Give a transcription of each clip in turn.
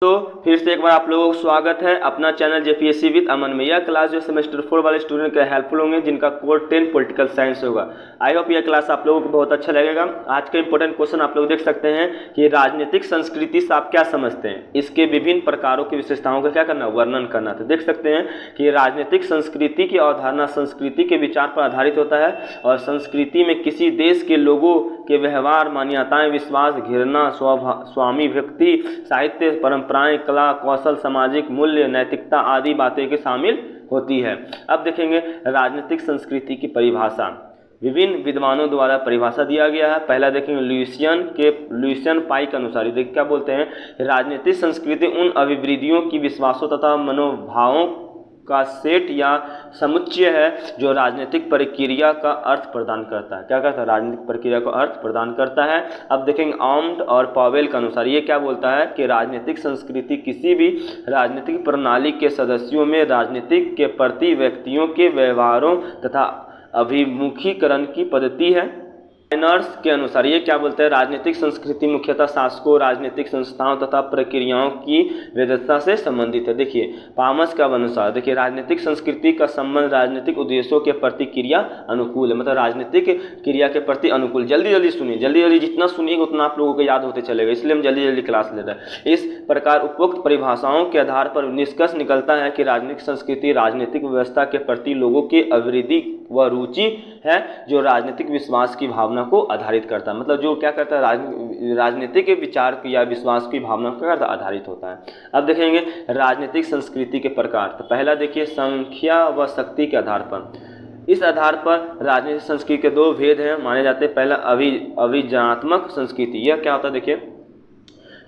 तो फिर से एक बार आप लोगों को स्वागत है अपना चैनल जेपीएससी विद अमन में। यह क्लास जो सेमेस्टर 4 वाले स्टूडेंट के हेल्पफुल होंगे जिनका कोर 10 पॉलिटिकल साइंस होगा। आई होप यह क्लास आप लोगों को बहुत अच्छा लगेगा। आज का इंपॉर्टेंट क्वेश्चन आप लोग देख सकते हैं कि राजनीतिक संस्कृति से आप क्या समझते हैं, इसके विभिन्न प्रकारों की विशेषताओं का क्या करना, वर्णन करना। तो देख सकते हैं कि राजनीतिक संस्कृति की अवधारणा संस्कृति के विचार पर आधारित होता है और संस्कृति में किसी देश के लोगों के व्यवहार, मान्यताएं, विश्वास, घृणा, स्वामी व्यक्ति, साहित्य, परंपराएं, कला, कौशल, सामाजिक मूल्य, नैतिकता आदि बातें के शामिल होती है। अब देखेंगे राजनीतिक संस्कृति की परिभाषा। विभिन्न विद्वानों द्वारा परिभाषा दिया गया है। पहला देखेंगे लुइसियन पाई के अनुसार देखिए क्या बोलते हैं, राजनीतिक संस्कृति उन अभिवृद्धियों की, विश्वासों तथा मनोभावों का सेट या समुच्चय है जो राजनीतिक प्रक्रिया का अर्थ प्रदान करता है। क्या करता है, राजनीतिक प्रक्रिया को अर्थ प्रदान करता है। अब देखेंगे आर्म्ड और पॉवेल के अनुसार ये क्या बोलता है कि राजनीतिक संस्कृति किसी भी राजनीतिक प्रणाली के सदस्यों में राजनीतिक के प्रति व्यक्तियों के व्यवहारों तथा अभिमुखीकरण की पद्धति है। नर्स के अनुसार ये क्या बोलते हैं, राजनीतिक संस्कृति मुख्यतः शासकों, राजनीतिक संस्थाओं तथा प्रक्रियाओं की वैधता से संबंधित है। देखिए पामस का अनुसार देखिए राजनीतिक संस्कृति का संबंध राजनीतिक उद्देश्यों के प्रति क्रिया अनुकूल है, मतलब राजनीतिक क्रिया के प्रति अनुकूल। जल्दी सुनिए, जल्दी जितना सुनिएगा उतना आप लोगों को याद होते चलेगा, इसलिए हम जल्दी क्लास ले रहे हैं। इस प्रकार उपरोक्त परिभाषाओं के आधार पर निष्कर्ष निकलता है कि राजनीतिक संस्कृति राजनीतिक व्यवस्था के प्रति लोगों की अभिवृद्धि व रुचि है जो राजनीतिक विश्वास की भावना को आधारित करता है। मतलब जो क्या करता है, राजनीतिक विचार या विश्वास की भावना पर आधारित होता है। अब देखेंगे राजनीतिक संस्कृति के प्रकार। तो पहला देखिए संख्या व शक्ति के आधार पर। इस आधार पर राजनीतिक संस्कृति के दो भेद हैं माने जाते हैं। पहला अभिजात्मक संस्कृति। यह क्या होता है, देखिए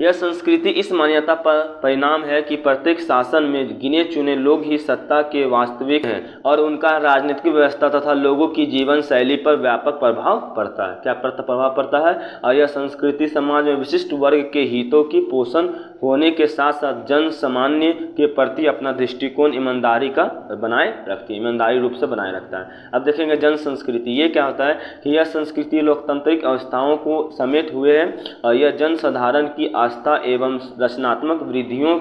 यह संस्कृति इस मान्यता पर परिणाम है कि प्रत्येक शासन में गिने चुने लोग ही सत्ता के वास्तविक हैं और उनका राजनीतिक व्यवस्था तथा लोगों की जीवन शैली पर व्यापक प्रभाव पड़ता है। क्या प्रभाव पड़ता है, और यह संस्कृति समाज में विशिष्ट वर्ग के हितों की पोषण होने के साथ साथ जन सामान्य के प्रति अपना दृष्टिकोण ईमानदारी का बनाए रखती है, ईमानदारी रूप से बनाए रखता है। अब देखेंगे जन संस्कृति। ये क्या होता है कि यह संस्कृति लोकतांत्रिक अवस्थाओं को समेट हुए है और यह जन साधारण की आस्था एवं रचनात्मक वृद्धियों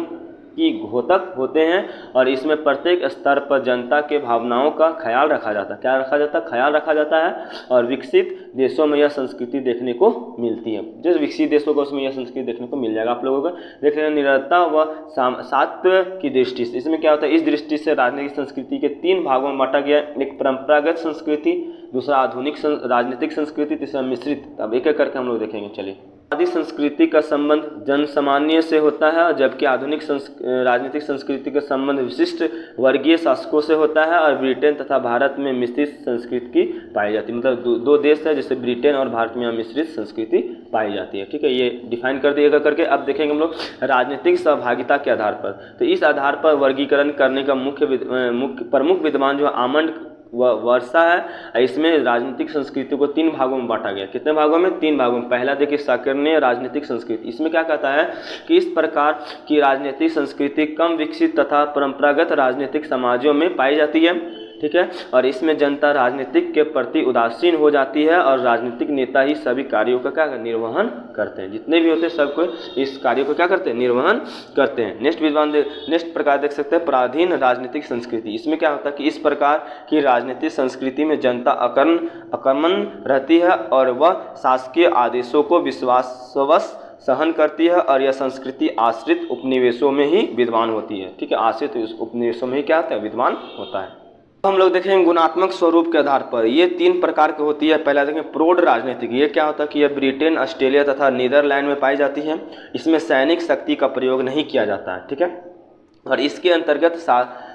की घोतक होते हैं और इसमें प्रत्येक स्तर पर जनता के भावनाओं का ख्याल रखा जाता है। क्या रखा जाता है, ख्याल रखा जाता है। और विकसित देशों में यह संस्कृति देखने को मिलती है। जो विकसित देशों को उसमें यह संस्कृति देखने को मिल जाएगा आप लोगों को। देख रहे हैं निरंतरता व सात्व की दृष्टि से। इसमें क्या होता है, इस दृष्टि से राजनीतिक संस्कृति के 3 भागों में बांटा गया। एक परंपरागत संस्कृति, दूसरा आधुनिक राजनीतिक संस्कृति, तीसरा मिश्रित। अब एक एक करके हम लोग देखेंगे। चलिए आदि संस्कृति का संबंध जन सामान्य से होता है जबकि आधुनिक राजनीतिक संस्कृति का संबंध विशिष्ट वर्गीय शासकों से होता है। और ब्रिटेन तथा भारत में मिश्रित संस्कृति की पाई जाती है। मतलब दो देश है जैसे ब्रिटेन और भारत में मिश्रित संस्कृति पाई जाती है। ठीक है, ये डिफाइन कर दिएगा करके। अब देखेंगे हम लोग राजनीतिक सहभागिता के आधार पर। तो इस आधार पर वर्गीकरण करने का प्रमुख विद्वान जो आमंड वर्षा है। इसमें राजनीतिक संस्कृति को 3 भागों में बांटा गया। कितने भागों में, 3 भागों में। पहला देखिए साकर्ण्य राजनीतिक संस्कृति। इसमें क्या कहता है कि इस प्रकार की राजनीतिक संस्कृति कम विकसित तथा परंपरागत राजनीतिक समाजों में पाई जाती है। ठीक है, और इसमें जनता राजनीतिक के प्रति उदासीन हो जाती है और राजनीतिक नेता ही सभी कार्यों का क्या निर्वहन करते हैं। जितने भी होते हैं सबको इस कार्यों को क्या करते हैं, निर्वहन करते हैं। नेक्स्ट प्रकार देख सकते हैं पराधीन राजनीतिक संस्कृति। इसमें क्या होता है कि इस प्रकार की राजनीतिक संस्कृति में जनता अकर्मण रहती है और वह शासकीय आदेशों को विश्वासवश सहन करती है और यह संस्कृति आश्रित उपनिवेशों में ही विद्वान होती है। ठीक है, आश्रित उपनिवेशों में ही क्या होता है, विद्वान होता है। हम लोग देखेंगे गुणात्मक स्वरूप के आधार पर। ये 3 प्रकार की होती है। पहला देखेंगे प्रौढ़ राजनीतिक। ये क्या होता है कि यह ब्रिटेन, ऑस्ट्रेलिया तथा नीदरलैंड में पाई जाती है। इसमें सैनिक शक्ति का प्रयोग नहीं किया जाता है। ठीक है, और इसके अंतर्गत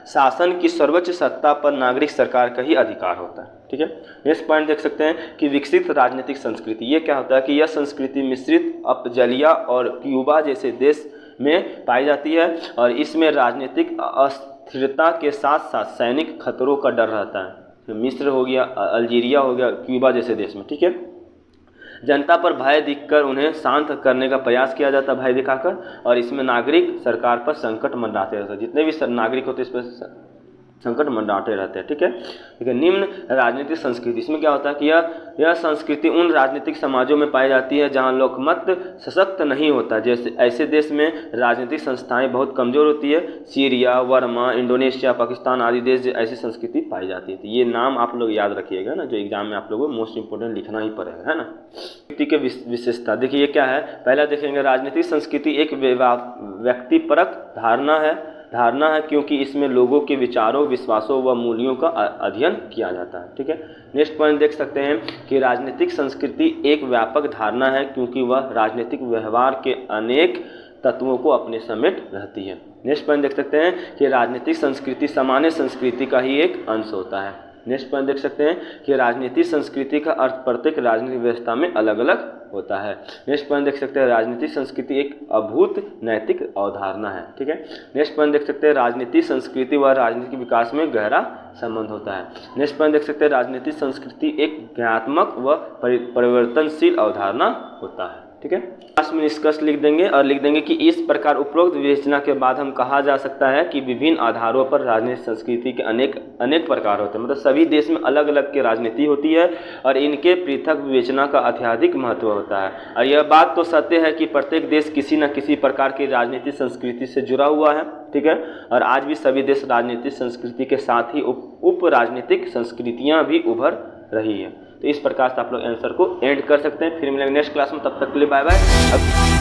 शासन की सर्वोच्च सत्ता पर नागरिक सरकार का ही अधिकार होता है। ठीक है, नेक्स्ट पॉइंट देख सकते हैं कि विकसित राजनीतिक संस्कृति। ये क्या होता है कि यह संस्कृति मिश्रित अपजलिया और क्यूबा जैसे देश में पाई जाती है और इसमें राजनीतिक स्थिरता के साथ साथ सैनिक खतरों का डर रहता है। मिस्र हो गया, अल्जीरिया हो गया, क्यूबा जैसे देश में। ठीक है, जनता पर भय दिखकर उन्हें शांत करने का प्रयास किया जाता है, भय दिखाकर। और इसमें नागरिक सरकार पर संकट मंडराते रहते हैं। जितने भी नागरिक होते हैं इस पर संकट मंडाते रहते हैं। ठीक है। निम्न राजनीतिक संस्कृति, इसमें क्या होता है कि यह संस्कृति उन राजनीतिक समाजों में पाई जाती है जहां लोकमत सशक्त नहीं होता, जैसे ऐसे देश में राजनीतिक संस्थाएं बहुत कमज़ोर होती है। सीरिया, वर्मा, इंडोनेशिया, पाकिस्तान आदि देश ऐसी संस्कृति पाई जाती है। तो ये नाम आप लोग याद रखिएगा ना, जो एग्जाम में आप लोगों को मोस्ट इंपोर्टेंट लिखना ही पड़ेगा, है ना। संस्कृति के विशेषता देखिए, ये क्या है, पहला देखेंगे राजनीतिक संस्कृति एक व्यक्तिपरक धारणा है क्योंकि इसमें लोगों के विचारों, विश्वासों व मूल्यों का अध्ययन किया जाता है। ठीक है। नेक्स्ट पॉइंट देख सकते हैं कि राजनीतिक संस्कृति एक व्यापक धारणा है क्योंकि वह राजनीतिक व्यवहार के अनेक तत्वों को अपने समेट रहती है। नेक्स्ट पॉइंट देख सकते हैं कि राजनीतिक संस्कृति सामान्य संस्कृति का ही एक अंश होता है। नेक्स्ट पॉइंट देख सकते हैं कि राजनीतिक संस्कृति का अर्थ प्रत्येक राजनीतिक व्यवस्था में अलग अलग होता है। नेक्स्ट पॉइंट देख सकते हैं राजनीतिक संस्कृति एक अभूत नैतिक अवधारणा है। ठीक है। नेक्स्ट पॉइंट देख सकते हैं राजनीतिक संस्कृति व राजनीतिक विकास में गहरा संबंध होता है। नेक्स्ट पॉइंट देख सकते हैं राजनीतिक संस्कृति एक ज्ञानात्मक व परिवर्तनशील अवधारणा होता है। ठीक है। लास्ट में निष्कर्ष लिख देंगे और लिख देंगे कि इस प्रकार उपरोक्त विवेचना के बाद हम कहा जा सकता है कि विभिन्न आधारों पर राजनीतिक संस्कृति के अनेक प्रकार होते हैं, मतलब सभी देश में अलग अलग की राजनीति होती है और इनके पृथक विवेचना का अत्यधिक महत्व होता है। और यह बात तो सत्य है कि प्रत्येक देश किसी न किसी प्रकार की राजनीतिक संस्कृति से जुड़ा हुआ है। ठीक है। और आज भी सभी देश राजनीतिक संस्कृति के साथ ही उप राजनीतिक संस्कृतियाँ भी उभर रही है। तो इस प्रकार से आप लोग आंसर को एंड कर सकते हैं। फिर मिलेंगे नेक्स्ट क्लास में, तब तक के लिए बाय बाय।